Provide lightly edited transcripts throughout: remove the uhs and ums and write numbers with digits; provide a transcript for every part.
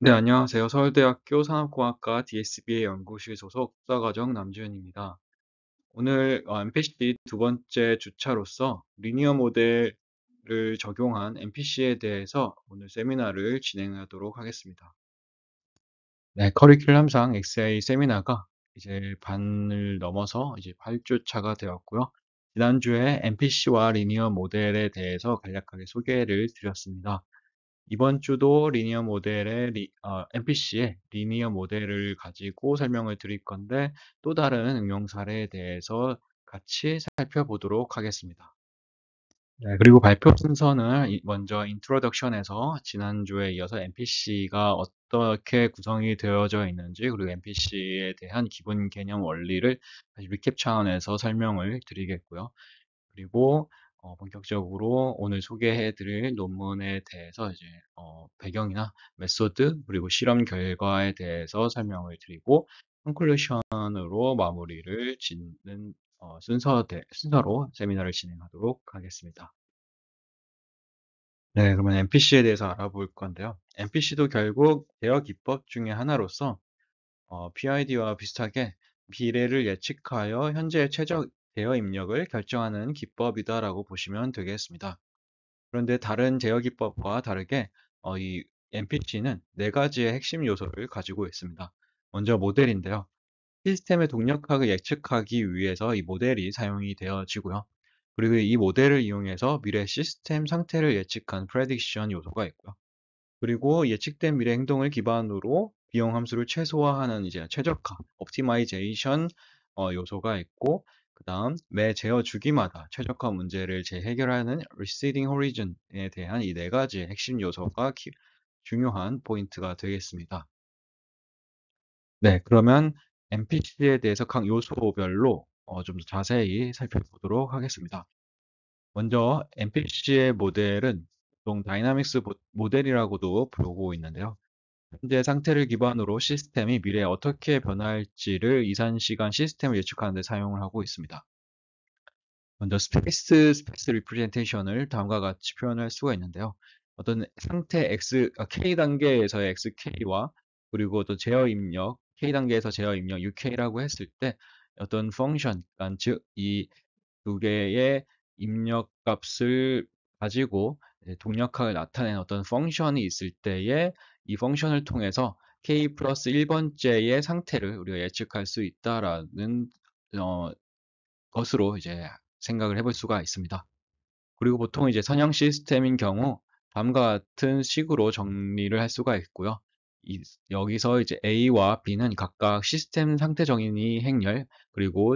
네, 안녕하세요. 서울대학교 산업공학과 DSBA 연구실 소속 석사과정 남주현입니다. 오늘 MPC 두 번째 주차로서 리니어 모델을 적용한 MPC에 대해서 오늘 세미나를 진행하도록 하겠습니다. 네, 커리큘럼상 XA 세미나가 이제 반을 넘어서 이제 8주차가 되었고요. 지난주에 MPC와 리니어 모델에 대해서 간략하게 소개를 드렸습니다. 이번 주도 리니어 모델의 MPC의 리니어 모델을 가지고 설명을 드릴 건데 또 다른 응용 사례에 대해서 같이 살펴보도록 하겠습니다. 네, 그리고 발표 순서는 먼저 인트로덕션에서 지난주에 이어서 MPC가 어떻게 구성이 되어져 있는지 그리고 MPC에 대한 기본 개념 원리를 다시 리캡 차원에서 설명을 드리겠고요. 그리고 본격적으로 오늘 소개해 드릴 논문에 대해서 이제 배경이나 메소드 그리고 실험 결과에 대해서 설명을 드리고 컨클루션으로 마무리를 짓는 순서로 세미나를 진행하도록 하겠습니다. 네, 그러면 MPC에 대해서 알아볼 건데요. MPC도 결국 대여 기법 중에 하나로서 PID와 비슷하게 미래를 예측하여 현재의 최적 대여 입력을 결정하는 기법이다라고 보시면 되겠습니다. 그런데 다른 제어 기법과 다르게 이 MPC는 네 가지의 핵심 요소를 가지고 있습니다. 먼저 모델인데요. 시스템의 동력학을 예측하기 위해서 이 모델이 사용이 되어지고요. 그리고 이 모델을 이용해서 미래 시스템 상태를 예측한 프레딕션 요소가 있고요. 그리고 예측된 미래 행동을 기반으로 비용 함수를 최소화하는 이제 최적화, 옵티마이제이션 요소가 있고, 그다음 매 제어 주기마다 최적화 문제를 재해결하는 receding horizon에 대한 이 네 가지의 핵심 요소가 중요한 포인트가 되겠습니다. 네, 그러면 MPC에 대해서 각 요소별로 좀 더 자세히 살펴보도록 하겠습니다. 먼저 MPC의 모델은 보통 다이나믹스 모델이라고도 부르고 있는데요. 현재 상태를 기반으로 시스템이 미래에 어떻게 변할지를 이산시간 시스템을 예측하는 데 사용을 하고 있습니다. 먼저 스페이스 리프레젠테이션을 다음과 같이 표현할 수가 있는데요. 어떤 상태 K 단계에서의 XK와 그리고 또 제어 입력 K 단계에서 제어 입력 UK라고 했을 때 어떤 펑션, 그러니까 즉 이 두 개의 입력 값을 가지고 동력학을 나타내는 어떤 펑션이 있을 때에 이 펑션을 통해서 K 플러스 1번째의 상태를 우리가 예측할 수 있다라는 어, 것으로 이제 생각을 해볼 수가 있습니다. 그리고 보통 이제 선형 시스템인 경우 다음과 같은 식으로 정리를 할 수가 있고요. 여기서 이제 A와 B는 각각 시스템 상태 정의 행렬 그리고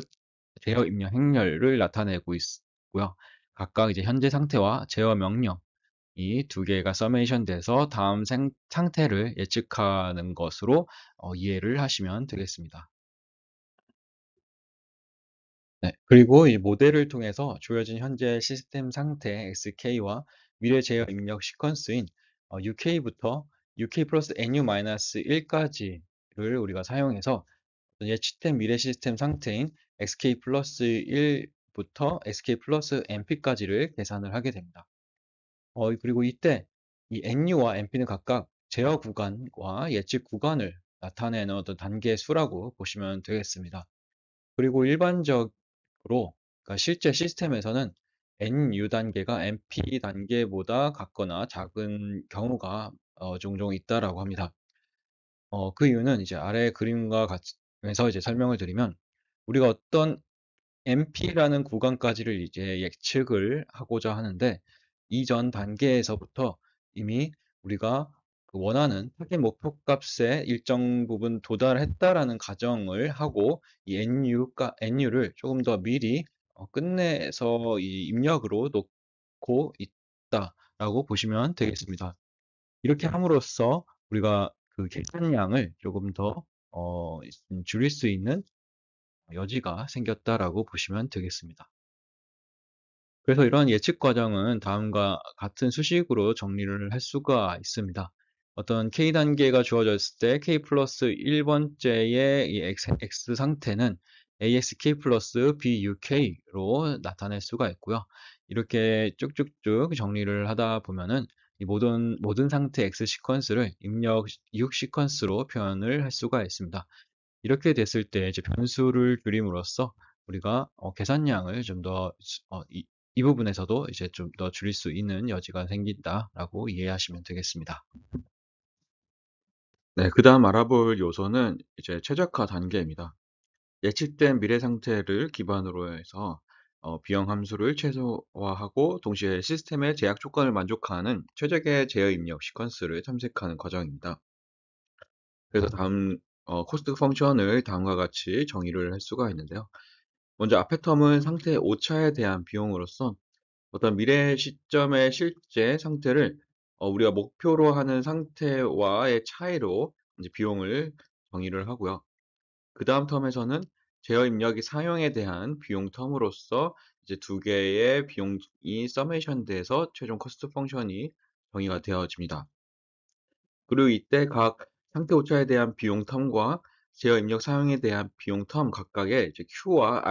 제어 입력 행렬을 나타내고 있고요. 각각 이제 현재 상태와 제어 명령 이 두 개가 서메이션 돼서 다음 상태를 예측하는 것으로 이해를 하시면 되겠습니다. 네, 그리고 이 모델을 통해서 주어진 현재 시스템 상태 XK와 미래 제어 입력 시퀀스인 UK부터 UK 플러스 NU-1까지를 우리가 사용해서 예측된 미래 시스템 상태인 XK 플러스 1부터 XK 플러스 NP까지를 계산을 하게 됩니다. 그리고 이때 이 NU와 NP는 각각 제어 구간과 예측 구간을 나타내는 어떤 단계 수라고 보시면 되겠습니다. 그리고 일반적으로 그러니까 실제 시스템에서는 NU 단계가 NP 단계보다 같거나 작은 경우가 종종 있다라고 합니다. 그 이유는 이제 아래 그림과 같이서 이제 설명을 드리면 우리가 어떤 NP라는 구간까지를 이제 예측을 하고자 하는데 이전 단계에서부터 이미 우리가 그 원하는 타겟 목표 값에 일정 부분 도달했다라는 가정을 하고 이 NU를 조금 더 미리 끝내서 이 입력으로 놓고 있다라고 보시면 되겠습니다. 이렇게 함으로써 우리가 그 계산량을 조금 더 줄일 수 있는 여지가 생겼다라고 보시면 되겠습니다. 그래서 이러한 예측 과정은 다음과 같은 수식으로 정리를 할 수가 있습니다. 어떤 K 단계가 주어졌을 때 K 플러스 1번째의 이 X 상태는 ASK 플러스 BUK로 나타낼 수가 있고요. 이렇게 쭉쭉쭉 정리를 하다 보면은 이 모든 상태 X 시퀀스를 입력 이육 시퀀스로 표현을 할 수가 있습니다. 이렇게 됐을 때 이제 변수를 줄임으로써 우리가 계산량을 좀 더 이 부분에서도 이제 좀 더 줄일 수 있는 여지가 생긴다라고 이해하시면 되겠습니다. 네, 그다음 알아볼 요소는 이제 최적화 단계입니다. 예측된 미래 상태를 기반으로 해서 비용 함수를 최소화하고 동시에 시스템의 제약 조건을 만족하는 최적의 제어 입력 시퀀스를 탐색하는 과정입니다. 그래서 다음 코스트 펑션을 다음과 같이 정의를 할 수가 있는데요. 먼저 앞의 텀은 상태 오차에 대한 비용으로서 어떤 미래 시점의 실제 상태를 우리가 목표로 하는 상태와의 차이로 이제 비용을 정의를 하고요. 그다음 텀에서는 제어 입력이 사용에 대한 비용 텀으로서 이제 두 개의 비용이 서메이션 돼서 최종 코스트 펑션이 정의가 되어집니다. 그리고 이때 각 상태 오차에 대한 비용 텀과 제어 입력 사용에 대한 비용 텀 각각에 이제 Q와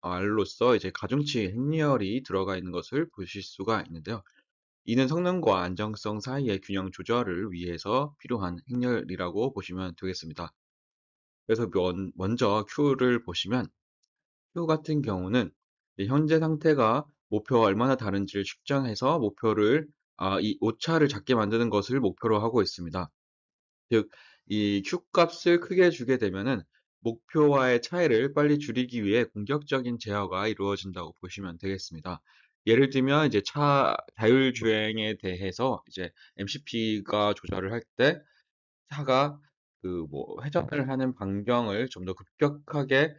R로서 이제 가중치 행렬이 들어가 있는 것을 보실 수가 있는데요. 이는 성능과 안정성 사이의 균형 조절을 위해서 필요한 행렬이라고 보시면 되겠습니다. 그래서 먼저 Q를 보시면 Q 같은 경우는 현재 상태가 목표와 얼마나 다른지를 측정해서 이 오차를 작게 만드는 것을 목표로 하고 있습니다. 즉, 이 Q 값을 크게 주게 되면은 목표와의 차이를 빨리 줄이기 위해 공격적인 제어가 이루어진다고 보시면 되겠습니다. 예를 들면 이제 자율주행에 대해서 이제 MCP가 조절을 할 때 차가 그 뭐 회전을 하는 반경을 좀 더 급격하게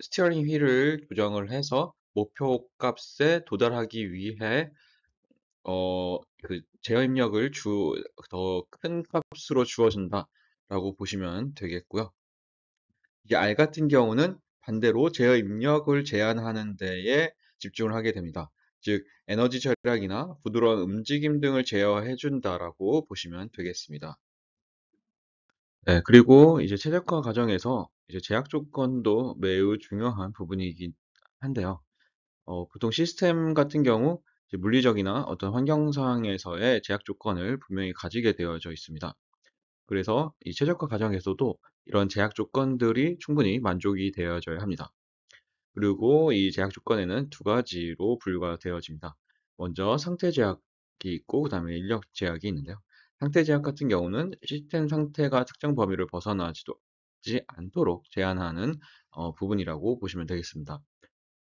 스티어링 휠을 조정을 해서 목표 값에 도달하기 위해 그 제어 입력을 더 큰 값으로 주어진다라고 보시면 되겠고요. 이제 R 같은 경우는 반대로 제어 입력을 제한하는 데에 집중을 하게 됩니다. 즉, 에너지 절약이나 부드러운 움직임 등을 제어해 준다라고 보시면 되겠습니다. 네, 그리고 이제 최적화 과정에서 이제 제약 조건도 매우 중요한 부분이긴 한데요. 보통 시스템 같은 경우 이제 물리적이나 어떤 환경 상에서의 제약 조건을 분명히 가지게 되어져 있습니다. 그래서 이 최적화 과정에서도 이런 제약 조건들이 충분히 만족이 되어져야 합니다. 그리고 이 제약 조건에는 두 가지로 분류가 되어집니다. 먼저 상태 제약이 있고 그다음에 인력 제약이 있는데요. 상태 제약 같은 경우는 시스템 상태가 특정 범위를 벗어나지 않도록 제한하는 부분이라고 보시면 되겠습니다.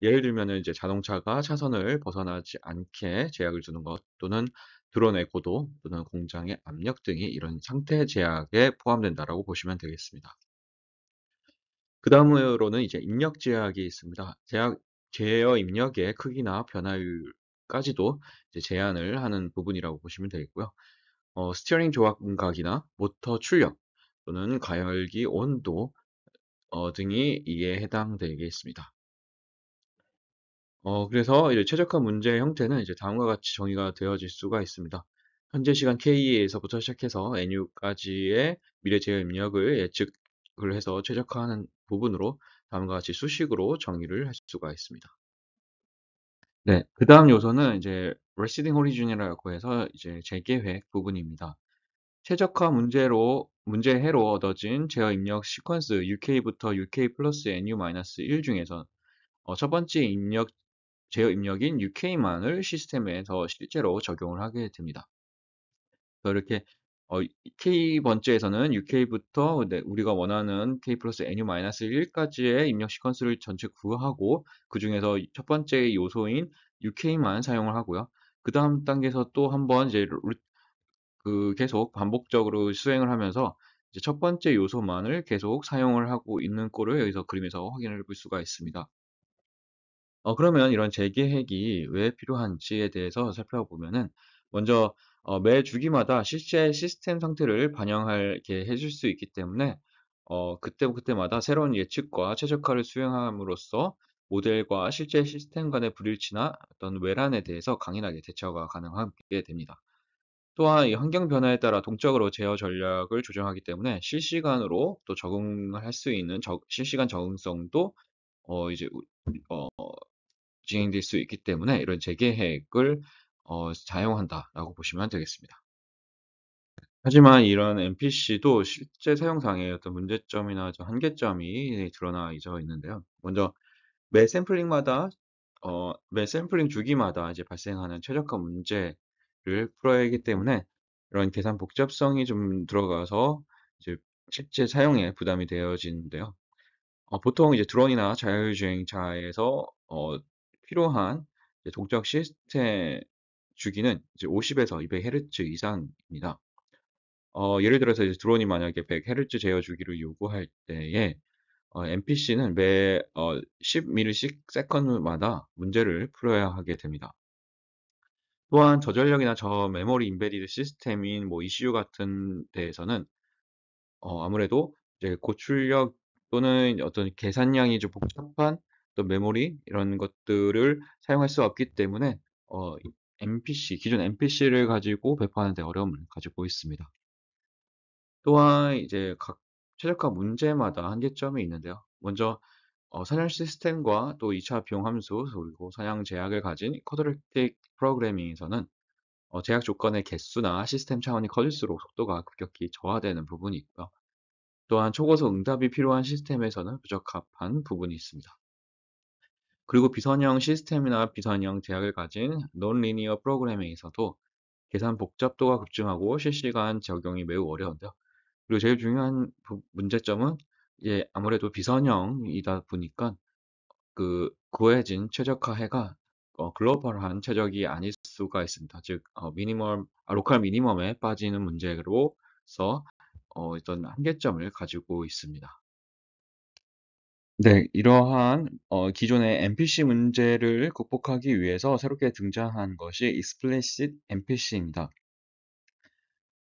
예를 들면은 이제 자동차가 차선을 벗어나지 않게 제약을 두는 것, 또는 드론의 고도, 또는 공장의 압력 등이 이런 상태 제약에 포함된다라고 보시면 되겠습니다. 그 다음으로는 이제 입력 제약이 있습니다. 제어 입력의 크기나 변화율까지도 이제 제한을 하는 부분이라고 보시면 되겠고요. 스티어링 조작 감각이나 모터 출력 또는 가열기 온도 등이 이에 해당되겠습니다. 그래서 이제 최적화 문제의 형태는 이제 다음과 같이 정의가 되어질 수가 있습니다. 현재 시간 K에서부터 시작해서 NU까지의 미래 제어 입력을 예측을 해서 최적화하는 부분으로 다음과 같이 수식으로 정의를 할 수가 있습니다. 네, 그 다음 요소는 이제 Receding Origin이라고 해서 이제 재계획 부분입니다. 최적화 문제해로 얻어진 제어 입력 시퀀스 UK부터 UK 플러스 NU-1 중에서 첫 번째 제어 입력인 UK만을 시스템에서 실제로 적용을 하게 됩니다. 그래서 이렇게 K 번째에서는 UK부터 우리가 원하는 K 플러스 NU-1까지의 입력 시퀀스를 전체 구하고 그 중에서 첫 번째 요소인 UK만 사용을 하고요. 그 다음 단계에서 또 한번 이제 계속 반복적으로 수행을 하면서 이제 첫 번째 요소만을 계속 사용을 하고 있는 꼴을 여기서 그림에서 확인을 볼 수가 있습니다. 그러면 이런 재계획이 왜 필요한지에 대해서 살펴보면은 먼저 매 주기마다 실제 시스템 상태를 반영하게 해줄 수 있기 때문에 그때마다 새로운 예측과 최적화를 수행함으로써 모델과 실제 시스템 간의 불일치나 어떤 외란에 대해서 강인하게 대처가 가능하게 됩니다. 또한 이 환경 변화에 따라 동적으로 제어 전략을 조정하기 때문에 실시간으로 또 적응할 수 있는 실시간 적응성도 이제 진행될 수 있기 때문에 이런 재계획을 사용한다라고 보시면 되겠습니다. 하지만 이런 NPC도 실제 사용상의 어떤 문제점이나 좀 한계점이 드러나 있는데요. 먼저 매 샘플링 주기마다 이제 발생하는 최적화 문제를 풀어야 하기 때문에 이런 계산 복잡성이 좀 들어가서 이제 실제 사용에 부담이 되어지는데요. 보통 이제 드론이나 자율주행차에서 필요한 이제 동적 시스템 주기는 이제 50에서 200Hz 이상입니다. 예를 들어서 이제 드론이 만약에 100Hz 제어 주기를 요구할 때에 NPC는 매 10ms마다 문제를 풀어야 하게 됩니다. 또한 저전력이나 저메모리 임베디드 시스템인 뭐 ECU 같은 데에서는 아무래도 이제 고출력 또는 어떤 계산량이 좀 복잡한 또 메모리 이런 것들을 사용할 수 없기 때문에 이 기존 NPC를 가지고 배포하는 데 어려움을 가지고 있습니다. 또한 이제 각 최적화 문제마다 한계점이 있는데요. 먼저 사냥 시스템과 또 2차 비용 함수 그리고 사냥 제약을 가진 쿼드래틱 프로그래밍에서는 제약 조건의 개수나 시스템 차원이 커질수록 속도가 급격히 저하되는 부분이 있고요. 또한 초고속 응답이 필요한 시스템에서는 부적합한 부분이 있습니다. 그리고 비선형 시스템이나 비선형 제약을 가진 논리니어 프로그래밍에서도 계산 복잡도가 급증하고 실시간 적용이 매우 어려운데요. 그리고 제일 중요한 문제점은 이제 아무래도 비선형이다 보니까 그 구해진 최적화해가 글로벌한 최적이 아닐 수가 있습니다. 즉 로컬 미니멈에 빠지는 문제로서 어떤 한계점을 가지고 있습니다. 네, 이러한 기존의 NPC 문제를 극복하기 위해서 새롭게 등장한 것이 Explicit NPC입니다.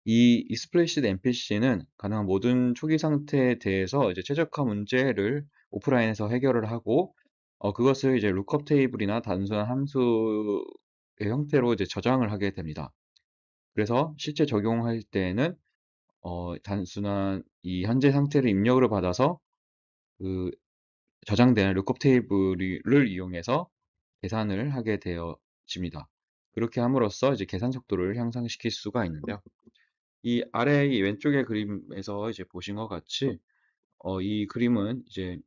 이 Explicit NPC는 가능한 모든 초기 상태에 대해서 이제 최적화 문제를 오프라인에서 해결을 하고 그것을 이제 lookup 테이블이나 단순한 함수의 형태로 이제 저장을 하게 됩니다. 그래서 실제 적용할 때에는 단순한 이 현재 상태를 입력으로 받아서 그 저장된 lookup 테이블을 이용해서 계산을 하게 되어집니다. 그렇게 함으로써 이제 계산 속도를 향상시킬 수가 있는데요. 이 아래 이 왼쪽의 그림에서 이제 보신 것 같이 이 그림은 이제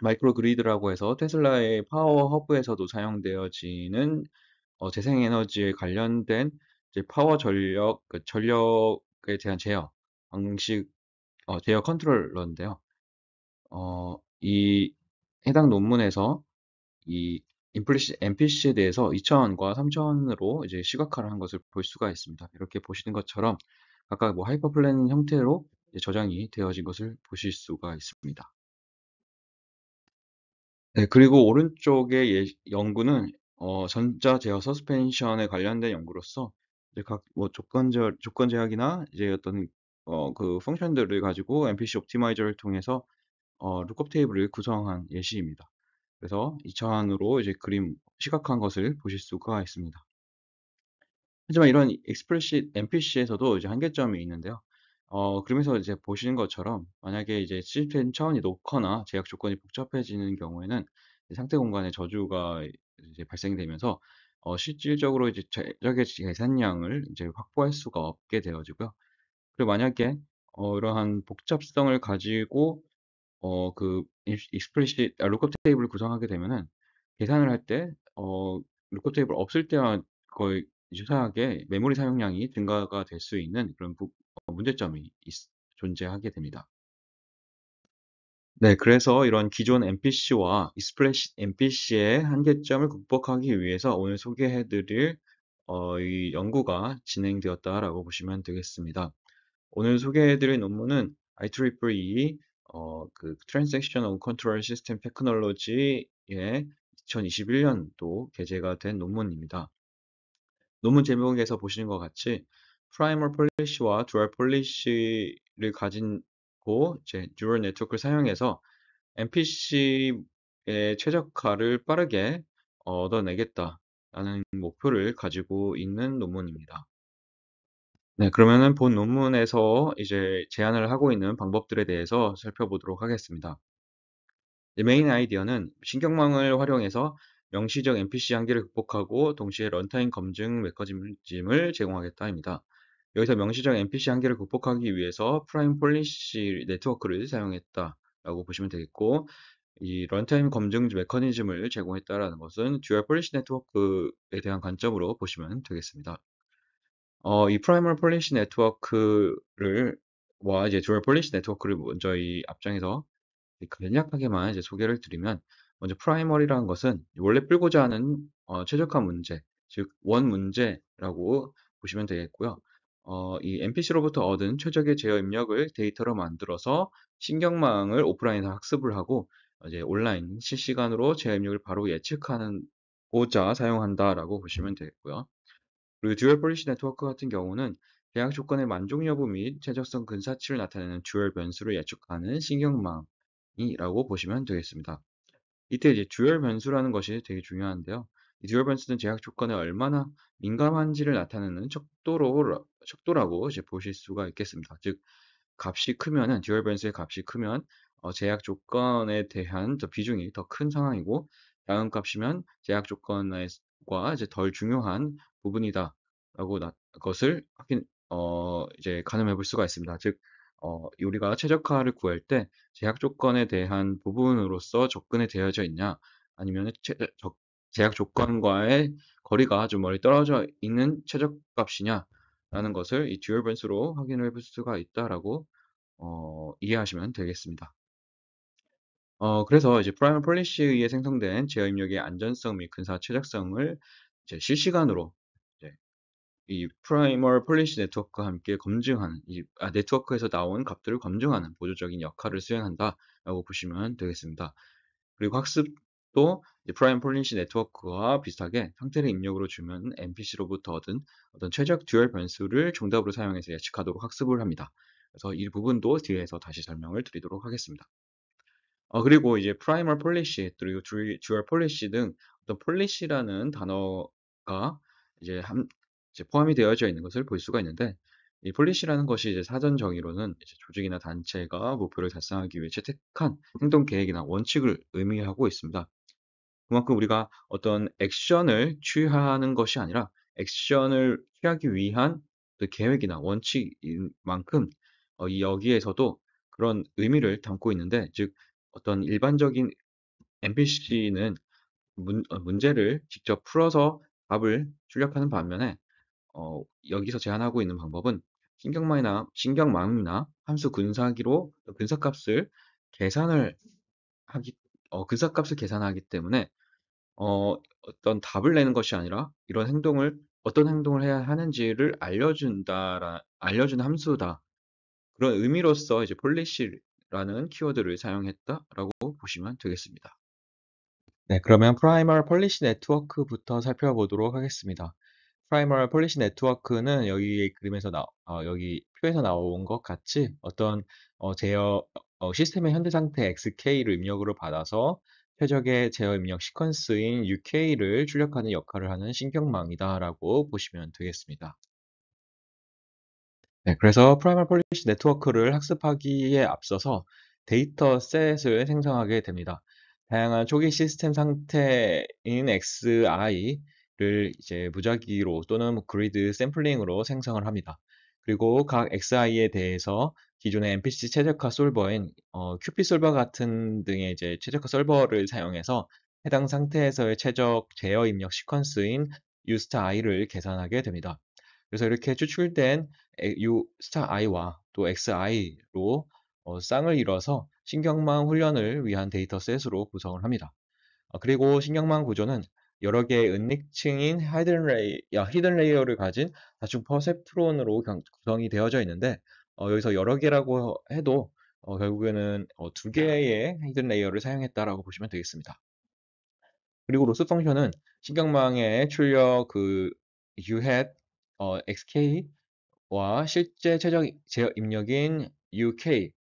마이크로 그리드라고 해서 테슬라의 파워 허브에서도 사용되어지는 재생에너지에 관련된 이제 파워 전력 전력에 대한 제어 방식 제어 컨트롤러인데요. 이 해당 논문에서 이 NPC에 대해서 2차원과 3차원으로 이제 시각화를 한 것을 볼 수가 있습니다. 이렇게 보시는 것처럼 각각 뭐 하이퍼플랜 형태로 이제 저장이 되어진 것을 보실 수가 있습니다. 네, 그리고 오른쪽의 연구는 전자 제어 서스펜션에 관련된 연구로서 이제 각 뭐 조건 제약이나 이제 어떤 그 펑션들을 가지고 MPC 옵티마이저를 통해서 룩업 테이블을 구성한 예시입니다. 그래서 2차원으로 이제 그림 시각화한 것을 보실 수가 있습니다. 하지만 이런 explicit NPC에서도 이제 한계점이 있는데요. 그러면서 이제 보시는 것처럼 만약에 이제 시스템 차원이 높거나 제약 조건이 복잡해지는 경우에는 상태 공간에 저주가 이제 발생되면서 실질적으로 이제 제약의 계산량을 이제 확보할 수가 없게 되어지고요. 그리고 만약에 이러한 복잡성을 가지고 lookup 테이블을 구성하게 되면은 계산을 할 때 lookup 테이블 없을 때와 거의 유사하게 메모리 사용량이 증가가 될 수 있는 그런 문제점이 존재하게 됩니다. 네, 그래서 이런 기존 NPC와 익스플레시트 NPC의 한계점을 극복하기 위해서 오늘 소개해 드릴 이 연구가 진행되었다라고 보시면 되겠습니다. 오늘 소개해 드릴 논문은 IEEE 그 Transactional Control System Technology의 2021년도 게재가 된 논문입니다. 논문 제목에서 보시는 것 같이 프라이머 폴리시와 듀얼 폴리시를 가지고 이제 뉴럴 네트워크를 사용해서 NPC의 최적화를 빠르게 얻어내겠다라는 목표를 가지고 있는 논문입니다. 네, 그러면은 본 논문에서 이제 제안을 하고 있는 방법들에 대해서 살펴보도록 하겠습니다. 메인 아이디어는 신경망을 활용해서 명시적 NPC 한계를 극복하고 동시에 런타임 검증 메커니즘을 제공하겠다입니다. 여기서 명시적 NPC 한계를 극복하기 위해서 프라임 폴리시 네트워크를 사용했다라고 보시면 되겠고, 이 런타임 검증 메커니즘을 제공했다라는 것은 듀얼 폴리시 네트워크에 대한 관점으로 보시면 되겠습니다. 이 프라이머리 폴리시 네트워크를 이제 듀얼 폴리시 네트워크를 먼저 이 앞장에서 간략하게만 이제 소개를 드리면, 먼저 프라이머리라는 것은 원래 풀고자 하는 최적화 문제, 즉 원 문제라고 보시면 되겠고요. 이 NPC로부터 얻은 최적의 제어 입력을 데이터로 만들어서 신경망을 오프라인에서 학습을 하고 이제 온라인 실시간으로 제어 입력을 바로 예측하고자 사용한다라고 보시면 되겠고요. 그리고 듀얼 폴리시 네트워크 같은 경우는 계약 조건의 만족 여부 및 최적성 근사치를 나타내는 듀얼 변수를 예측하는 신경망이라고 보시면 되겠습니다. 이때 이제 듀얼 변수라는 것이 되게 중요한데요. 이 듀얼 변수는 제약 조건에 얼마나 민감한지를 나타내는 척도라고 이제 보실 수가 있겠습니다. 즉, 값이 크면은 듀얼 변수의 값이 크면 제약 조건에 대한 비중이 더 큰 상황이고, 작은 값이면 제약 조건과 이제 덜 중요한 부분이다라고 것을 이제 가늠해 볼 수가 있습니다. 즉, 우리가 최적화를 구할 때 제약 조건에 대한 부분으로서 접근이 되어져 있냐, 아니면 제약 조건과의 거리가 좀 멀리 떨어져 있는 최적값이냐라는 것을 이 듀얼 변수로 확인해 볼 수가 있다라고 이해하시면 되겠습니다. 그래서 이제 프라이머 폴리시에 의해 생성된 제어 입력의 안전성 및 근사 최적성을 이제 실시간으로 이제 이 프라이머 폴리시 네트워크와 함께 검증하는 네트워크에서 나온 값들을 검증하는 보조적인 역할을 수행한다라고 보시면 되겠습니다. 그리고 학습도 이제 프라이머 폴리시 네트워크와 비슷하게 상태를 입력으로 주면 NPC로부터 얻은 어떤 최적 듀얼 변수를 정답으로 사용해서 예측하도록 학습을 합니다. 그래서 이 부분도 뒤에서 다시 설명을 드리도록 하겠습니다. 그리고 이제 프라이머 폴리시 그리고 듀얼 폴리시 등 어떤 폴리시라는 단어가 이제 이제 포함이 되어져 있는 것을 볼 수가 있는데, 이 폴리시라는 것이 이제 사전 정의로는 이제 조직이나 단체가 목표를 달성하기 위해 채택한 행동 계획이나 원칙을 의미하고 있습니다. 그만큼 우리가 어떤 액션을 취하는 것이 아니라 액션을 취하기 위한 그 계획이나 원칙인 만큼 여기에서도 그런 의미를 담고 있는데, 즉 어떤 일반적인 NPC는 문제를 직접 풀어서 답을 출력하는 반면에 여기서 제안하고 있는 방법은 신경망이나 함수 분사기로 근사값을 계산을 하기 근사값을 계산하기 때문에 어떤 답을 내는 것이 아니라 이런 어떤 행동을 해야 하는지를 알려주는 함수다. 그런 의미로서 이제 폴리시라는 키워드를 사용했다라고 보시면 되겠습니다. 네, 그러면 프라이머 폴리시 네트워크부터 살펴보도록 하겠습니다. 프라이머 폴리시 네트워크는 여기 표에서 나온 것 같이 어떤 시스템의 현재 상태 XK를 입력으로 받아서 최적의 제어 입력 시퀀스인 UK를 출력하는 역할을 하는 신경망이다라고 보시면 되겠습니다. 네, 그래서 프라이머 폴리시 네트워크를 학습하기에 앞서서 데이터셋을 생성하게 됩니다. 다양한 초기 시스템 상태인 XI를 이제 무작위로 또는 그리드 샘플링으로 생성을 합니다. 그리고 각 XI에 대해서 기존의 NPC 최적화 솔버인 QP 솔버 같은 등의 이제 최적화 솔버를 사용해서 해당 상태에서의 최적 제어 입력 시퀀스인 U'I를 계산하게 됩니다. 그래서 이렇게 추출된 U'I와 또 Xi로 쌍을 이뤄서 신경망 훈련을 위한 데이터셋으로 구성을 합니다. 그리고 신경망 구조는 여러 개의 은닉층인 히든 레이어를 가진 다중 퍼셉트론으로 구성이 되어져 있는데, 여기서 여러 개라고 해도 결국에는 두 개의 히든 레이어를 사용했다라고 보시면 되겠습니다. 그리고 로스 펑션은 신경망의 출력 UHEAD, XK와 실제 최적 제어 입력인 UK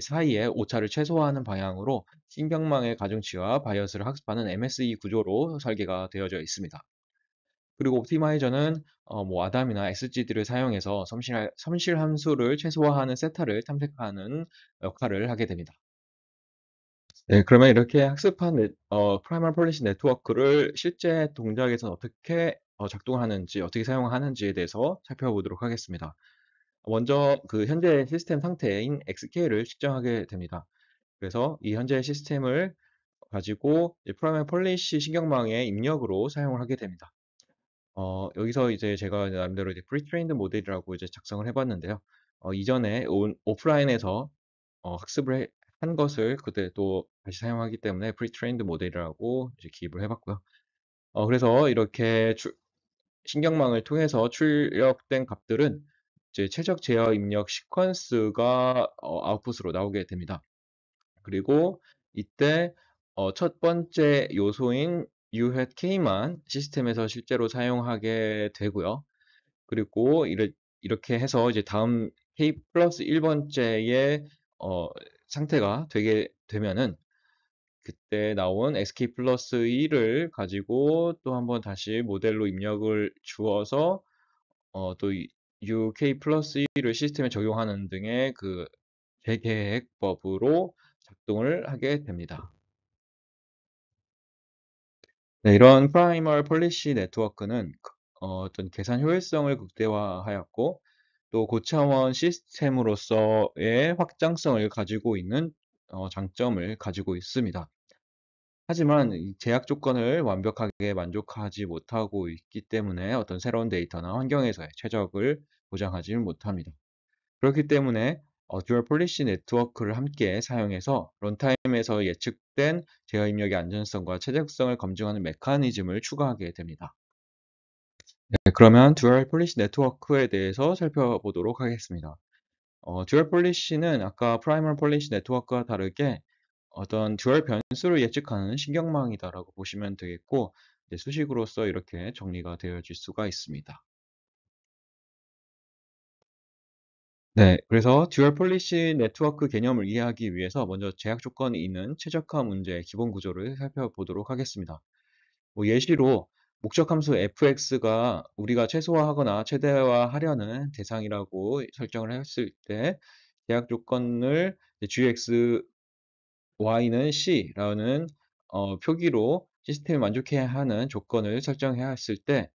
사이의 오차를 최소화하는 방향으로 신경망의 가중치와 바이어스를 학습하는 MSE 구조로 설계가 되어져 있습니다. 그리고 옵티마이저는 아담이나 XGD를 사용해서 섬실 함수를 최소화하는 세타를 탐색하는 역할을 하게 됩니다. 네, 그러면 이렇게 학습한 프라이머리 폴리시 네트워크를 실제 동작에서는 어떻게 작동하는지, 어떻게 사용하는지에 대해서 살펴보도록 하겠습니다. 먼저 그 현재 시스템 상태인 XK를 측정하게 됩니다. 그래서 이 현재 시스템을 가지고 프라이머리 폴리시 신경망의 입력으로 사용을 하게 됩니다. 여기서 이제 제가 나름대로 이제 프리트레인드 모델이라고 이제 작성을 해봤는데요. 이전에 오프라인에서 한 것을 그때 또 다시 사용하기 때문에 프리트레인드 모델이라고 이제 기입을 해봤고요. 그래서 이렇게 신경망을 통해서 출력된 값들은 이제 최적 제어 입력 시퀀스가 아웃풋으로 나오게 됩니다. 그리고 이때 첫 번째 요소인 U hat K만 시스템에서 실제로 사용하게 되고요. 그리고 이렇게 해서 이제 다음 K 플러스 1번째의 상태가 되게 되면은 그때 나온 SK 플러스 1을 가지고 또 한번 다시 모델로 입력을 주어서 또 UK 플러스 1을 시스템에 적용하는 등의 그 재계획법으로 작동을 하게 됩니다. 네, 이런 프라이머리 폴리시 네트워크는 어떤 계산 효율성을 극대화하였고 또 고차원 시스템으로서의 확장성을 가지고 있는 장점을 가지고 있습니다. 하지만 이 제약 조건을 완벽하게 만족하지 못하고 있기 때문에 어떤 새로운 데이터나 환경에서의 최적을 보장하지 못합니다. 그렇기 때문에 듀얼 폴리시 네트워크를 함께 사용해서 런타임에서 예측된 제어 입력의 안전성과 최적성을 검증하는 메커니즘을 추가하게 됩니다. 네, 그러면 듀얼 폴리시 네트워크에 대해서 살펴보도록 하겠습니다. 듀얼 폴리시는 아까 프라이머리 폴리시 네트워크와 다르게 어떤 듀얼 변수를 예측하는 신경망이다라고 보시면 되겠고, 이제 수식으로서 이렇게 정리가 되어질 수가 있습니다. 네, 그래서 듀얼 폴리시 네트워크 개념을 이해하기 위해서 먼저 제약 조건이 있는 최적화 문제의 기본 구조를 살펴보도록 하겠습니다. 예시로 목적 함수 fx가 우리가 최소화하거나 최대화하려는 대상이라고 설정을 했을 때 제약 조건을 gx, y는 c라는 표기로 시스템이 만족해야 하는 조건을 설정해야 했을 때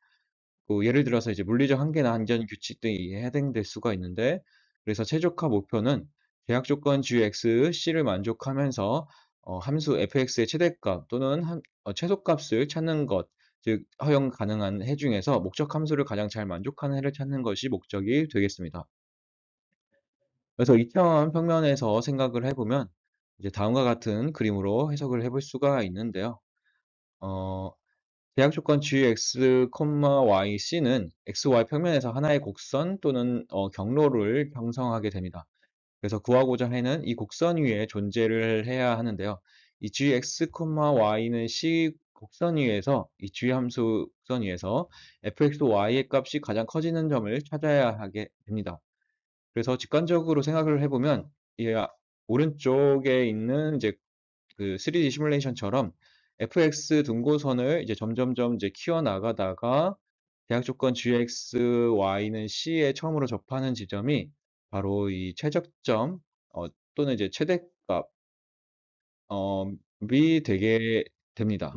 예를 들어서 이제 물리적 한계나 안전 규칙 등이 해당될 수가 있는데 그래서 최적화 목표는 제약 조건 gx, c를 만족하면서 함수 fx의 최대값 또는 최소값을 찾는 것, 즉 허용 가능한 해 중에서 목적 함수를 가장 잘 만족하는 해를 찾는 것이 목적이 되겠습니다. 그래서 이차원 평면에서 생각을 해보면 이제 다음과 같은 그림으로 해석을 해볼 수가 있는데요. 어, 제약 조건 gx, yc는 xy 평면에서 하나의 곡선 또는 경로를 형성하게 됩니다. 그래서 구하고자 하는 이 곡선 위에 존재를 해야 하는데요. 이 gx, y는 c 곡선 위에서 이 g 함수 곡선 위에서 fx, y의 값이 가장 커지는 점을 찾아야 하게 됩니다. 그래서 직관적으로 생각을 해보면 이 오른쪽에 있는 이제 그 3D 시뮬레이션처럼 fx 등고선을 이제 점점점 이제 키워 나가다가 대학 조건 gx, y는 c에 처음으로 접하는 지점이 바로 이 최적점 또는 이제 최대값 이 되게 됩니다.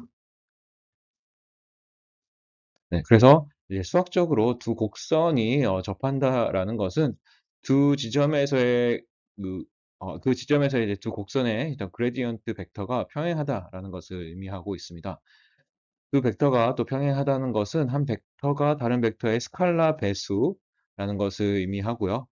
네, 그래서 이제 수학적으로 두 곡선이 접한다라는 것은 두 지점에서의 그, 그 지점에서 이제 두 곡선의 일단 그레디언트 벡터가 평행하다라는 것을 의미하고 있습니다. 그 벡터가 또 평행하다는 것은 한 벡터가 다른 벡터의 스칼라 배수라는 것을 의미하고요.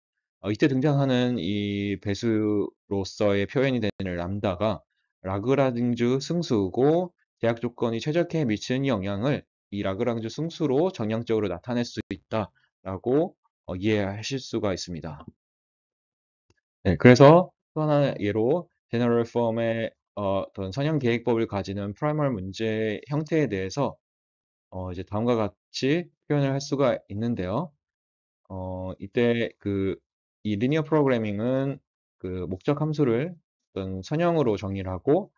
이때 등장하는 이 배수로서의 표현이 되는 람다가 라그랑쥬 승수고 제약 조건이 최적화에 미치는 영향을 이 라그랑쥬 승수로 정량적으로 나타낼 수 있다라고 이해하실 수가 있습니다. 네, 그래서 또 하나 예로 제너럴 폼의 어떤 선형 계획법을 가지는 프라이멀 문제 형태에 대해서 이제 다음과 같이 표현을 할 수가 있는데요. 이때 이 리니어 프로그래밍은 그 목적 함수를 어떤 선형으로 정의를 하고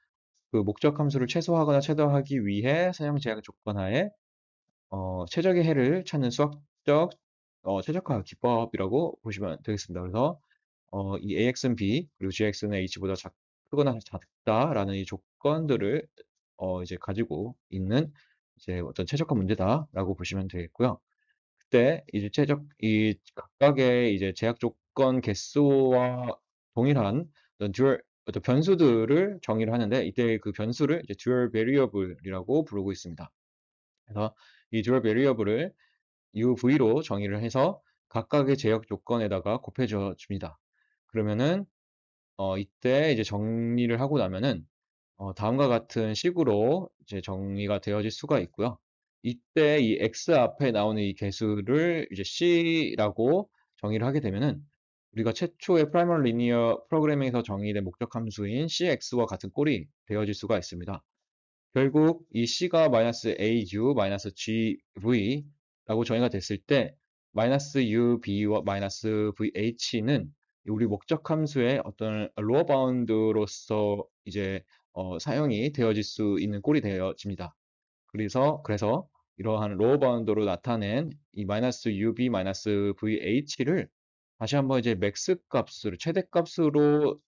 그 목적 함수를 최소화하거나 최대화하기 위해 선형 제약 조건 하에 최적의 해를 찾는 수학적 최적화 기법이라고 보시면 되겠습니다. 그래서 이 AX는 B 그리고 GX는 H보다 크거나 작다라는 이 조건들을 이제 가지고 있는 이제 어떤 최적화 문제다라고 보시면 되겠고요. 그때 이제 이 각각의 이제 제약 조건 개수와 동일한 어떤 변수들을 정의를 하는데, 이때 그 변수를 이제 dual variable이라고 부르고 있습니다. 그래서 이 dual variable을 UV로 정의를 해서 각각의 제약 조건에다가 곱해줘 줍니다. 그러면은 이때 이제 정리를 하고 나면은 다음과 같은 식으로 이제 정리가 되어질 수가 있고요. 이때 이 x 앞에 나오는 이 개수를 이제 c라고 정의를 하게 되면은 우리가 최초의 primary linear 프로그래밍에서 정의된 목적 함수인 cx와 같은 꼴이 되어질 수가 있습니다. 결국 이 c가 -au -gv라고 정의가 됐을 때 -uv와 -vh는 우리 목적 함수의 어떤 로어 바운드로서 이제 사용이 되어질 수 있는 꼴이 되어집니다. 그래서 이러한 로어 바운드로 나타낸 이 -uv -vh를 다시 한번 이제 맥스 값으로 최대 값으로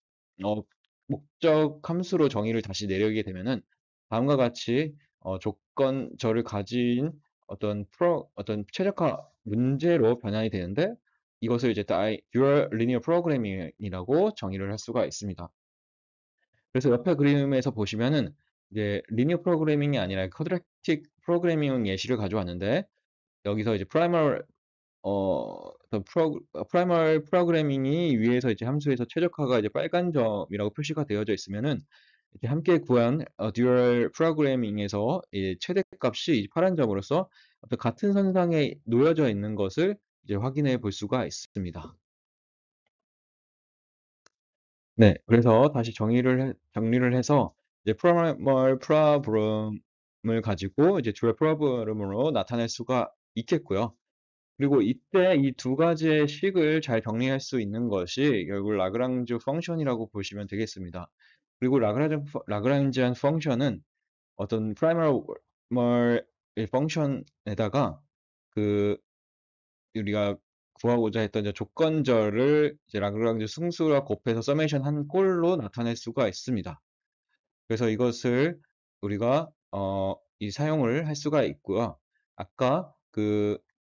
어, 목적 함수로 정의를 다시 내리게 되면은 다음과 같이 조건절을 가진 어떤 최적화 문제로 변환이 되는데, 이것을 이제 Dual Linear Programming이라고 정의를 할 수가 있습니다. 그래서 옆에 그림에서 보시면은 이제 리니어 프로그래밍이 아니라 쿼드라틱 프로그래밍 예시를 가져왔는데, 여기서 이제 프라이멀 프로그래밍이 위에서 이제 함수에서 최적화가 이제 빨간 점이라고 표시가 되어져 있으면은 이제 함께 구한 듀얼 프로그래밍에서 이 최대값이 파란 점으로서 어떤 같은 선상에 놓여져 있는 것을 이제 확인해 볼 수가 있습니다. 네, 그래서 다시 정리를 해서 이제 프라이멀 프로브럼을 가지고 이제 듀얼 프로브럼으로 나타낼 수가 있겠고요. 그리고 이때 이 두 가지의 식을 잘 정리할 수 있는 것이 결국 라그랑주 펑션이라고 보시면 되겠습니다. 그리고 라그랑지안 펑션은 어떤 프라이멀 펑션에다가 그 우리가 구하고자 했던 이제 조건절을 이제 라그랑주 승수와 곱해서 서메이션 한 꼴로 나타낼 수가 있습니다. 그래서 이것을 우리가 이 사용을 할 수가 있고요. 아까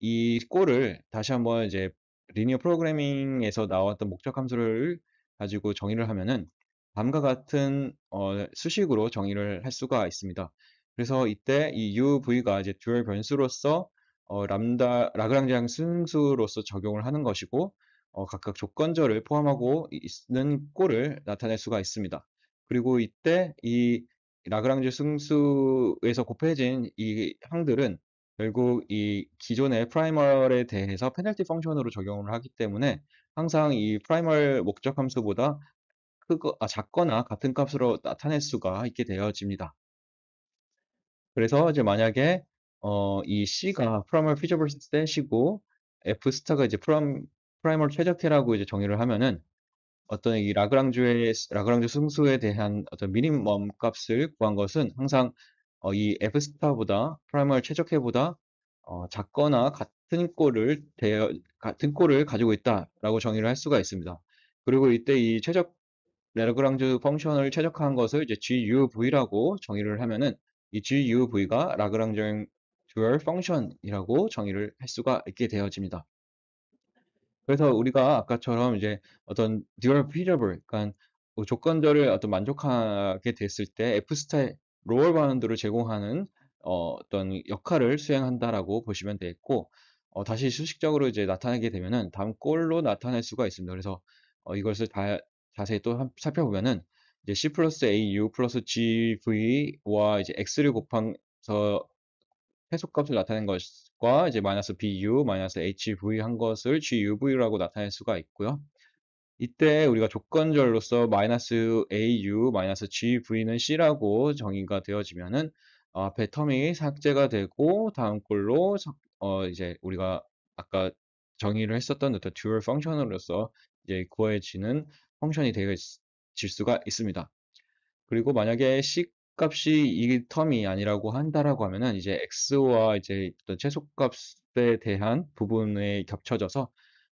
이 꼴을 다시 한번 이제 리니어 프로그래밍에서 나왔던 목적 함수를 가지고 정의를 하면은 다음과 같은 수식으로 정의를 할 수가 있습니다. 그래서 이때 이 UV가 이제 듀얼 변수로서 람다 라그랑지앙 순수로서 적용을 하는 것이고, 각각 조건절을 포함하고 있는 꼴을 나타낼 수가 있습니다. 그리고 이때 이 라그랑주 승수에서 곱해진 이 항들은 결국 이 기존의 프라이멀에 대해서 페널티 펑션으로 적용을 하기 때문에 항상 이 프라이멀 목적 함수보다 작거나 같은 값으로 나타낼 수가 있게 되어집니다. 그래서 이제 만약에 이 C가 프라이멀 feasible set이고 F 스타가 이제 프라이멀 최적태라고 이제 정의를 하면은 어떤 이 라그랑주 승수에 대한 어떤 미니멈 값을 구한 것은 항상 이 F 스타보다 프라이멀 최적해보다 작거나 같은 꼴을 가지고 있다라고 정의를 할 수가 있습니다. 그리고 이때 이 라그랑주 펑션을 최적화한 것을 이제 GUV라고 정의를 하면은 이 GUV가 라그랑주 듀얼 펑션이라고 정의를 할 수가 있게 되어집니다. 그래서 우리가 아까처럼 이제 어떤 듀얼 피저블, 그러니까 뭐 조건절을 어떤 만족하게 됐을 때 F스타의 로얼 바운드를 제공하는 어떤 역할을 수행한다라고 보시면 되겠고, 다시 수식적으로 이제 나타내게 되면은 다음 꼴로 나타낼 수가 있습니다. 그래서 이것을 자세히 또 살펴보면은 이제 C 플러스 A, U 플러스 GV와 이제 X를 곱해서 해소값을 나타낸 것과 이제 마이너스 BU, 마이너스 HV 한 것을 GUV라고 나타낼 수가 있고요. 이때 우리가 조건절로서 마이너스 AU, 마이너스 GV는 C라고 정의가 되어지면은 앞에 텀이 삭제가 되고 다음 꼴로 이제 우리가 아까 정의를 했었던 어떤 듀얼 펑션으로서 이제 구해지는 펑션이 되어질 수가 있습니다. 그리고 만약에 C 값이 이 텀이 아니라고 한다라고 하면은 이제 X와 이제 어떤 최소값에 대한 부분에 겹쳐져서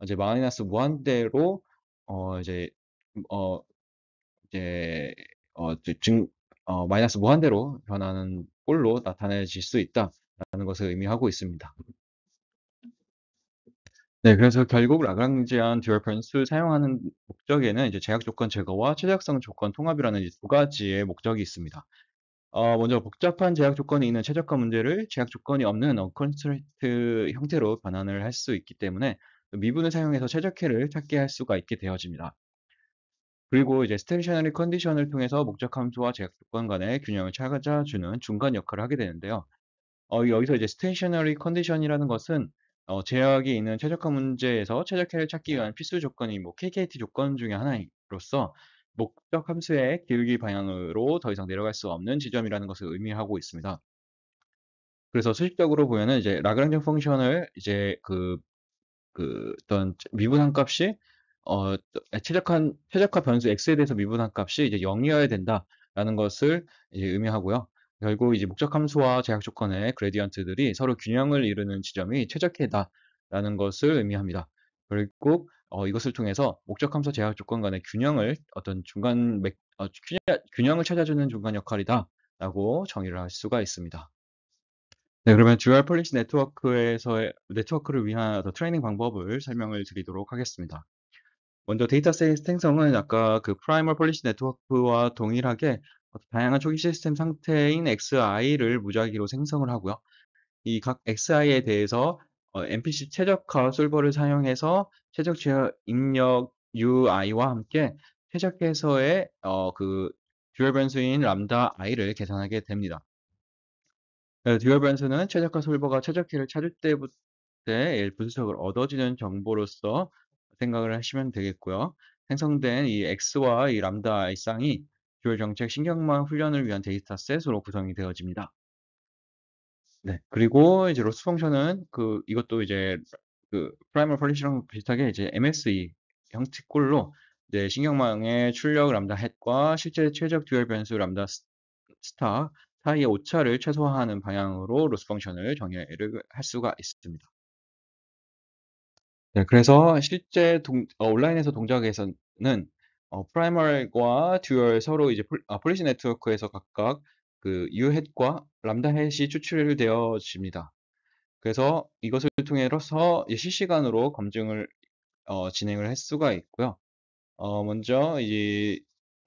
이제 마이너스 무한대로 이제 어 이제 마이너스 무한대로 변하는 꼴로 나타내질 수 있다라는 것을 의미하고 있습니다. 네, 그래서 결국 라그랑지안 듀얼 변수 사용하는 목적에는 이제 제약 조건 제거와 최적성 조건 통합이라는 이제 두 가지의 목적이 있습니다. 먼저 복잡한 제약 조건이 있는 최적화 문제를 제약 조건이 없는 unconstrained 형태로 변환을 할 수 있기 때문에 미분을 사용해서 최적해를 찾게 할 수가 있게 되어집니다. 그리고 이제 스테이셔너리 컨디션을 통해서 목적 함수와 제약 조건 간의 균형을 찾아주는 중간 역할을 하게 되는데요. 여기서 이제 스테이셔너리 컨디션이라는 것은 제약이 있는 최적화 문제에서 최적해를 찾기 위한 필수 조건이 뭐 KKT 조건 중에 하나로서 목적 함수의 기울기 방향으로 더 이상 내려갈 수 없는 지점이라는 것을 의미하고 있습니다. 그래서 수식적으로 보면은 이제 라그랑지 펑션을 이제 어떤 미분한 값이 최적화 변수 x에 대해서 미분한 값이 이제 0이어야 된다라는 것을 이제 의미하고요. 결국 이제 목적 함수와 제약 조건의 그레디언트들이 서로 균형을 이루는 지점이 최적해다라는 것을 의미합니다. 그리고 이것을 통해서 목적 함수 제약 조건 간의 균형을 어떤 균형을 찾아주는 중간 역할이다라고 정의를 할 수가 있습니다. 네, 그러면 듀얼 폴리시 네트워크에서의 네트워크를 위한 어떤 트레이닝 방법을 설명을 드리도록 하겠습니다. 먼저 데이터셋 생성은 아까 그 프라이머 폴리시 네트워크와 동일하게 다양한 초기 시스템 상태인 XI를 무작위로 생성을 하고요. 이 각 XI에 대해서 MPC 최적화 솔버를 사용해서 최적 제어 입력 UI와 함께 최적해서의 그 듀얼 변수인 람다 i를 계산하게 됩니다. 듀얼 변수는 최적화 솔버가 최적키를 찾을 때부터의 분수적으로 얻어지는 정보로서 생각을 하시면 되겠고요. 생성된 이 X와 이 람다 I 쌍이 듀얼 정책 신경망 훈련을 위한 데이터셋으로 구성이 되어집니다. 네. 그리고 이제 로스 펑션은 이것도 이제 프라이머 폴리시랑 비슷하게 이제 MSE 형태꼴로 이제 신경망의 출력 람다 햇과 실제 최적 듀얼 변수 람다 스타 사이의 오차를 최소화하는 방향으로 로스 펑션을 정의를 할 수가 있습니다. 네, 그래서 실제 온라인에서 동작에서는 프라이머와 듀얼 서로 이제 폴리시 네트워크에서 각각 그 U 햇과 람다 햇이 추출되어집니다. 그래서 이것을 통해서 실시간으로 검증을 진행을 할 수가 있고요. 먼저 이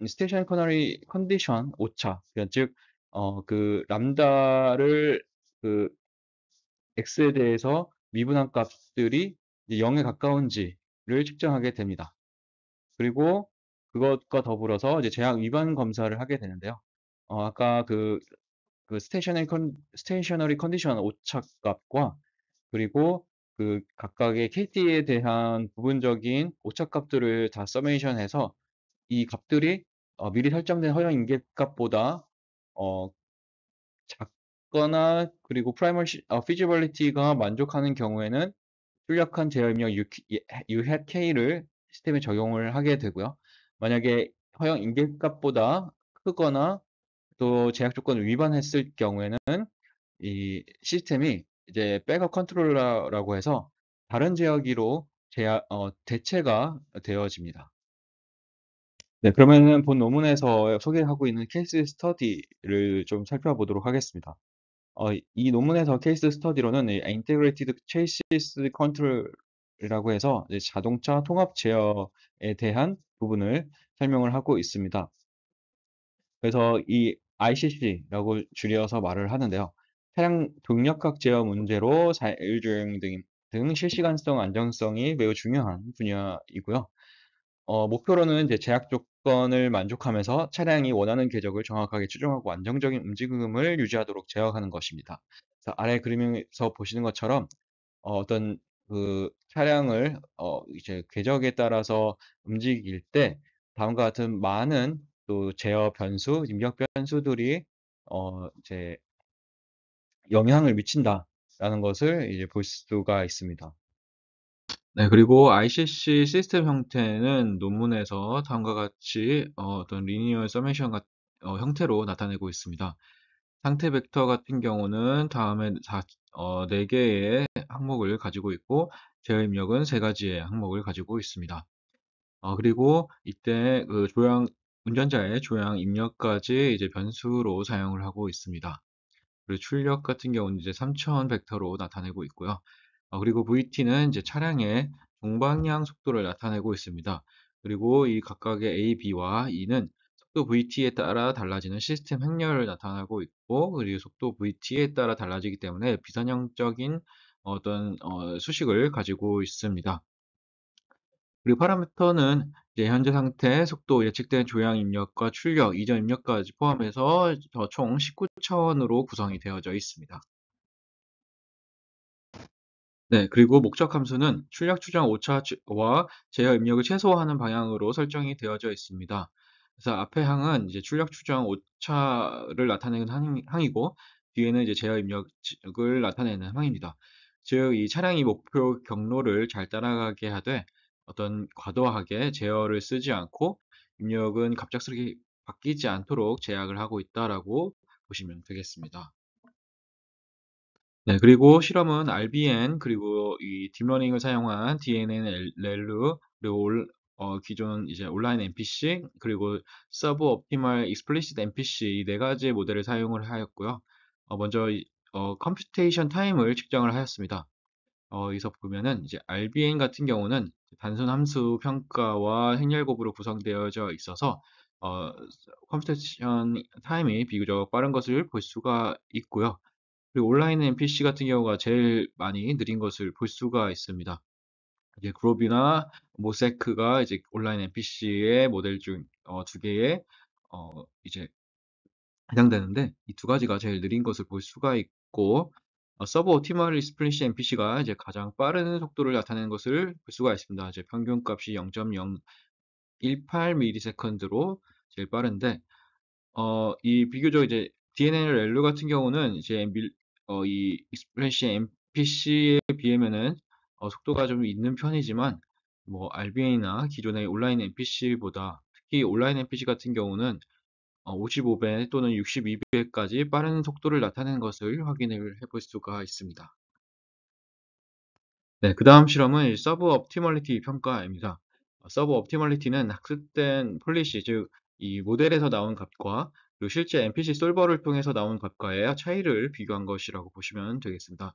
스테이션 커너리 컨디션 오차, 즉 람다를 그 x에 대해서 미분한 값들이 이제 0에 가까운지를 측정하게 됩니다. 그리고 그것과 더불어서 이제 제약 위반 검사를 하게 되는데요. 아까 스테이셔너리 컨디션 오차 값과 그리고 각각의 KT에 대한 부분적인 오차 값들을 다 서메이션해서 이 값들이 미리 설정된 허용 임계값보다 어, 작거나 그리고 feasibility가 만족하는 경우에는 출력한 제어 입력 hat k를 시스템에 적용을 하게 되고요. 만약에 허용 임계값보다 크거나 또 제약 조건을 위반했을 경우에는 이 시스템이 이제 백업 컨트롤러라고 해서 다른 제어기로 대체가 되어집니다. 네, 그러면은 본 논문에서 소개하고 있는 케이스 스터디를 좀 살펴보도록 하겠습니다. 이 논문에서 케이스 스터디로는 이 Integrated Chassis Control이라고 해서 이제 자동차 통합 제어에 대한 부분을 설명을 하고 있습니다. 그래서 이 ICC라고 줄여서 말을 하는데요. 차량 동력학 제어 문제로 자율주행 등 실시간성 안정성이 매우 중요한 분야이고요. 목표로는 이제 제약 조건을 만족하면서 차량이 원하는 궤적을 정확하게 추종하고 안정적인 움직임을 유지하도록 제어하는 것입니다. 그래서 아래 그림에서 보시는 것처럼 어떤 차량을 이제 궤적에 따라서 움직일 때 다음과 같은 많은 또 제어 변수, 입력 변수들이 이제 영향을 미친다라는 것을 이제 볼 수가 있습니다. 네, 그리고 ICC 시스템 형태는 논문에서 다음과 같이 어떤 리니어 서메이션 형태로 나타내고 있습니다. 상태 벡터 같은 경우는 다음에 4개의 항목을 가지고 있고 제어 입력은 3가지의 항목을 가지고 있습니다. 그리고 이때 운전자의 조향 입력까지 이제 변수로 사용을 하고 있습니다. 그리고 출력 같은 경우는 이제 3000 벡터로 나타내고 있고요. 그리고 VT는 이제 차량의 동방향 속도를 나타내고 있습니다. 그리고 이 각각의 A, B와 E는 속도 VT에 따라 달라지는 시스템 행렬을 나타내고 있고, 그리고 속도 VT에 따라 달라지기 때문에 비선형적인 어떤 수식을 가지고 있습니다. 그리고 파라미터는 이제 현재 상태, 속도, 예측된 조향 입력과 출력, 이전 입력까지 포함해서 총 19차원으로 구성이 되어져 있습니다. 네, 그리고 목적 함수는 출력 추정 오차와 제어 입력을 최소화하는 방향으로 설정이 되어져 있습니다. 그래서 앞에 항은 이제 출력 추정 오차를 나타내는 항이고, 뒤에는 이제 제어 입력을 나타내는 항입니다. 즉, 이 차량이 목표 경로를 잘 따라가게 하되 어떤 과도하게 제어를 쓰지 않고 입력은 갑작스럽게 바뀌지 않도록 제약을 하고 있다라고 보시면 되겠습니다. 네, 그리고 실험은 RBN 그리고 이 딥러닝을 사용한 DNN, 렐루 그리고 기존 이제 온라인 MPC 그리고 서브 옵티멀 익스플리시트 MPC 이 네 가지의 모델을 사용을 하였고요. 먼저 컴퓨테이션 타임을 측정을 하였습니다. 여기서 보면은 이제 RBN 같은 경우는 단순 함수 평가와 행렬 곱으로 구성되어져 있어서 컴퓨테이션 타임이 비교적 빠른 것을 볼 수가 있고요. 그리고 온라인 NPC 같은 경우가 제일 많이 느린 것을 볼 수가 있습니다. 이제 그룹이나 모세크가 이제 온라인 NPC의 모델 중 두 개의 이제 해당되는데 이 두 가지가 제일 느린 것을 볼 수가 있고 서브 옵티멀 스플릿 NPC가 이제 가장 빠른 속도를 나타내는 것을 볼 수가 있습니다. 이제 평균값이 0.018ms로 제일 빠른데 이 비교적 이제 DNL 렐로 같은 경우는 이제 이 익스프레시 MPC에 비하면은 속도가 좀 있는 편이지만 뭐 RBA나 기존의 온라인 NPC보다 특히 온라인 NPC 같은 경우는 55배 또는 62배까지 빠른 속도를 나타내는 것을 확인을 해볼 수가 있습니다. 네, 그 다음 실험은 서브 옵티멀리티 평가입니다. 서브 옵티멀리티는 학습된 폴리시, 즉, 이 모델에서 나온 값과 그리고 실제 NPC 솔버를 통해서 나온 값과의 차이를 비교한 것이라고 보시면 되겠습니다.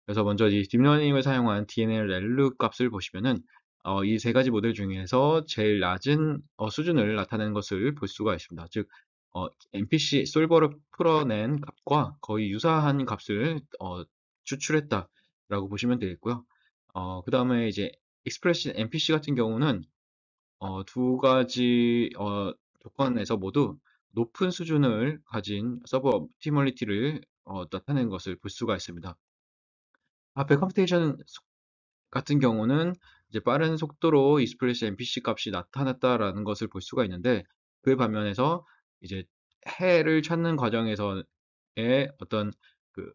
그래서 먼저 이 딥러닝을 사용한 DNL 렐루 값을 보시면은 이 세 가지 모델 중에서 제일 낮은 수준을 나타내는 것을 볼 수가 있습니다. 즉, NPC 솔버를 풀어낸 값과 거의 유사한 값을 추출했다라고 보시면 되겠고요. 그 다음에 이제 익스프레시 NPC 같은 경우는 두 가지 조건에서 모두 높은 수준을 가진 서버 옵티멀리티를 나타내는 것을 볼 수가 있습니다. 앞에 컴퓨테이션 같은 경우는 이제 빠른 속도로 익스프레시 NPC 값이 나타났다라는 것을 볼 수가 있는데 그 반면에서 이제 해를 찾는 과정에서의 어떤 그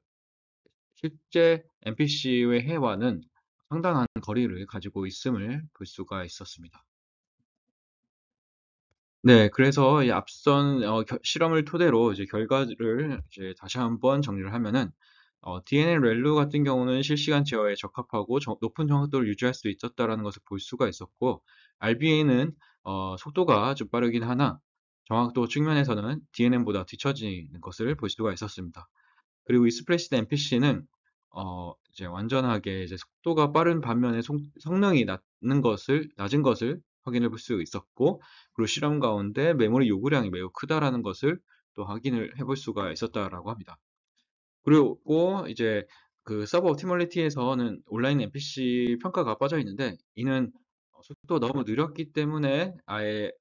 실제 NPC의 해와는 상당한 거리를 가지고 있음을 볼 수가 있었습니다. 네, 그래서 이 앞선 실험을 토대로 이제 결과를 이제 다시 한번 정리를 하면은 DNL 렐루 같은 경우는 실시간 제어에 적합하고 높은 정확도를 유지할 수 있었다라는 것을 볼 수가 있었고, RBA는 속도가 좀 빠르긴 하나 정확도 측면에서는 DNN보다 뒤처지는 것을 볼 수가 있었습니다. 그리고 이 스프레시드 NPC는 이제 완전하게 이제 속도가 빠른 반면에 성능이 낮은 것을 확인해 볼 수 있었고, 그리고 실험 가운데 메모리 요구량이 매우 크다라는 것을 또 확인을 해볼 수가 있었다라고 합니다. 그리고 이제 그 서버 옵티멀리티에서는 온라인 NPC 평가가 빠져 있는데 이는 속도가 너무 느렸기 때문에 아예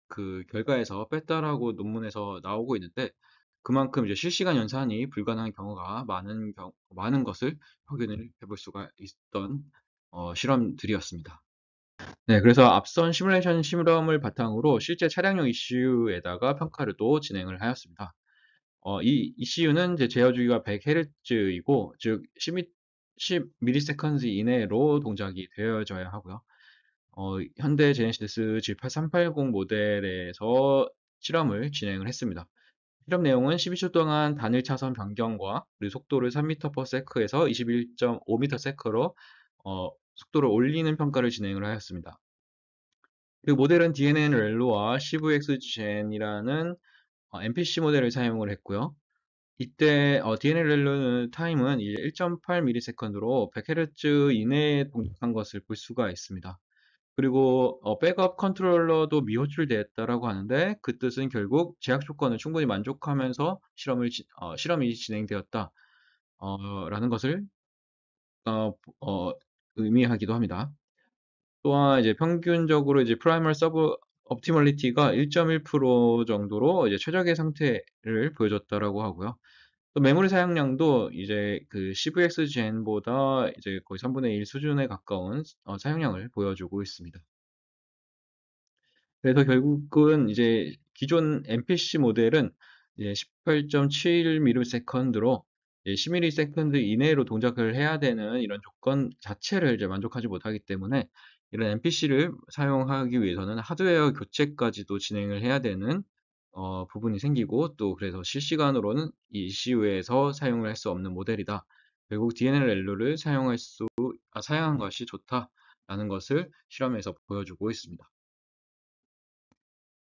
그 결과에서 뺐다라고 논문에서 나오고 있는데 그만큼 이제 실시간 연산이 불가능한 경우가 많은 것을 확인을 해볼 수가 있던 실험들이었습니다. 네, 그래서 앞선 시뮬레이션 실험을 바탕으로 실제 차량용 ECU에다가 평가를 또 진행을 하였습니다. 이 ECU는 이제 제어 주기가 100Hz이고, 즉 10ms 이내로 동작이 되어져야 하고요. 현대 제네시스 G8380 모델에서 실험을 진행을 했습니다. 실험 내용은 12초 동안 단일 차선 변경과 그리고 속도를 3m/s에서 21.5m/s로 속도를 올리는 평가를 진행을 하였습니다. 그리고 모델은 DNN 렐로와 CVXGen이라는 MPC 모델을 사용을 했고요. 이때 DNN 렐로는 타임은 이제 1.8ms로 100Hz 이내에 동작한 것을 볼 수가 있습니다. 그리고 백업 컨트롤러도 미호출됐다라고 하는데 그 뜻은 결국 제약 조건을 충분히 만족하면서 실험이 진행되었다 라는 것을 어, 어, 의미하기도 합니다. 또한 이제 평균적으로 이제 프라이멀 서브 옵티멀리티가 1.1% 정도로 이제 최적의 상태를 보여줬다라고 하고요. 또 메모리 사용량도 이제 그 CVX 젠보다 이제 거의 3분의 1 수준에 가까운 사용량을 보여주고 있습니다. 그래서 결국은 이제 기존 MPC 모델은 이제 18.7ms로 10ms 이내로 동작을 해야 되는 이런 조건 자체를 이제 만족하지 못하기 때문에 이런 MPC를 사용하기 위해서는 하드웨어 교체까지도 진행을 해야 되는 부분이 생기고 또 그래서 실시간으로는 이 ECU에서 사용을 할 수 없는 모델이다. 결국 DNLL를 사용한 것이 좋다라는 것을 실험에서 보여주고 있습니다.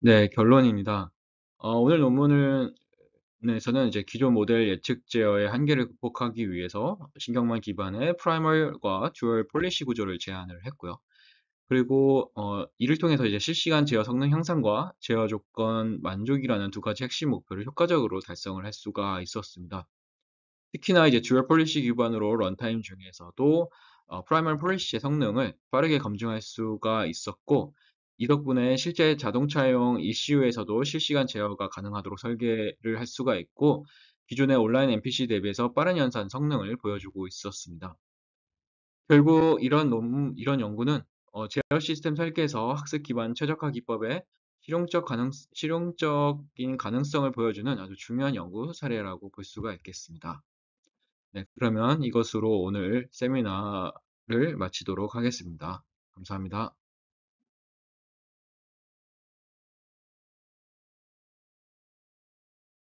네, 결론입니다. 오늘 논문을 에서는 이제 기존 모델 예측 제어의 한계를 극복하기 위해서 신경망 기반의 프라이멀과 듀얼 폴리시 구조를 제안을 했고요. 그리고 이를 통해서 이제 실시간 제어 성능 향상과 제어 조건 만족이라는 두 가지 핵심 목표를 효과적으로 달성을 할 수가 있었습니다. 특히나 이제 듀얼 폴리시 기반으로 런타임 중에서도 프라이멀 폴리시의 성능을 빠르게 검증할 수가 있었고, 이 덕분에 실제 자동차용 ECU에서도 실시간 제어가 가능하도록 설계를 할 수가 있고, 기존의 온라인 MPC 대비해서 빠른 연산 성능을 보여주고 있었습니다. 결국 이런 연구는 제어 시스템 설계에서 학습 기반 최적화 기법의 실용적인 가능성을 보여주는 아주 중요한 연구 사례라고 볼 수가 있겠습니다. 네, 그러면 이것으로 오늘 세미나를 마치도록 하겠습니다. 감사합니다.